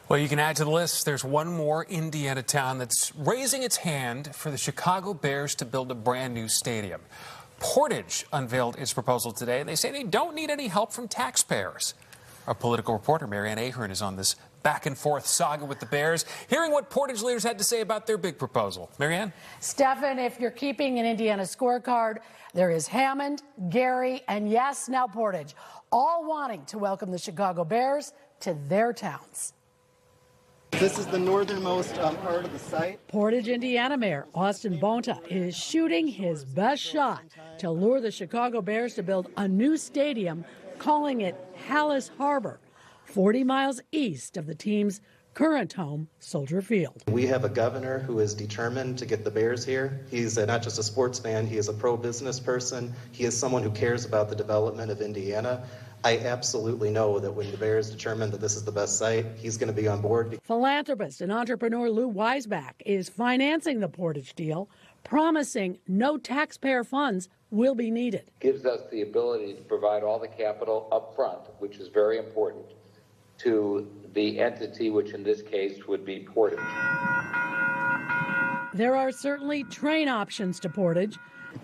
Well, you can add to the list. There's one more Indiana town that's raising its hand for the Chicago Bears to build a brand new stadium. Portage unveiled its proposal today, and they say they don't need any help from taxpayers. Our political reporter, Ann Ahern, is on this back-and-forth saga with the Bears, hearing what Portage leaders had to say about their big proposal. Ann? Stefan, if you're keeping an Indiana scorecard, there is Hammond, Gary, and yes, now Portage, all wanting to welcome the Chicago Bears to their towns. This is the northernmost part of the site. Portage, Indiana Mayor Austin Bonta is shooting his best shot to lure the Chicago Bears to build a new stadium, calling it Hallis Harbor, 40 miles east of the team's current home, Soldier Field. We have a governor who is determined to get the Bears here. He's not just a sports fan, he is a pro-business person. He is someone who cares about the development of Indiana. I absolutely know that when the Bears determine that this is the best site, he's going to be on board. Philanthropist and entrepreneur Lou Weisbach is financing the Portage deal, promising no taxpayer funds will be needed. Gives us the ability to provide all the capital up front, which is very important, to the entity, which in this case would be Portage. There are certainly train options to Portage.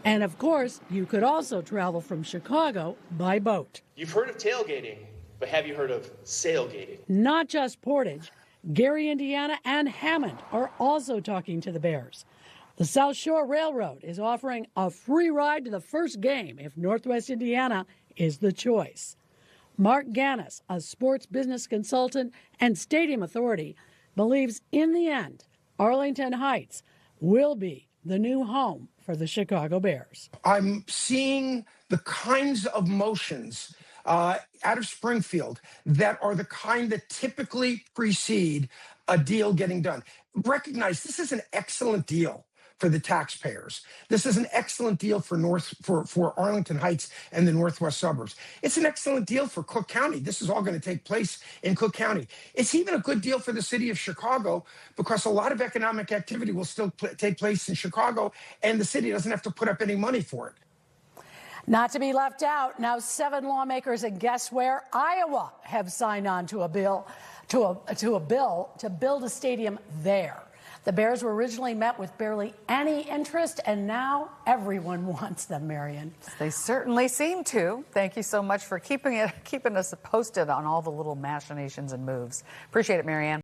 And of course, you could also travel from Chicago by boat. You've heard of tailgating, but have you heard of sailgating? Not just Portage. Gary, Indiana, and Hammond are also talking to the Bears. The South Shore Railroad is offering a free ride to the first game if Northwest Indiana is the choice. Mark Gannis, a sports business consultant and stadium authority, believes in the end, Arlington Heights will be the new home for the Chicago Bears. I'm seeing the kinds of motions out of Springfield that are the kind that typically precede a deal getting done. Recognize this is an excellent deal for the taxpayers. This is an excellent deal for Arlington Heights and the northwest suburbs. It's an excellent deal for Cook County. This is all going to take place in Cook County. It's even a good deal for the city of Chicago because a lot of economic activity will still take place in Chicago, and the city doesn't have to put up any money for it. Not to be left out, now 7 lawmakers, and guess where? Iowa have signed on to a bill to build a stadium there. The Bears were originally met with barely any interest, and now everyone wants them, Marion. They certainly seem to. Thank you so much for keeping us posted on all the little machinations and moves. Appreciate it, Marianne.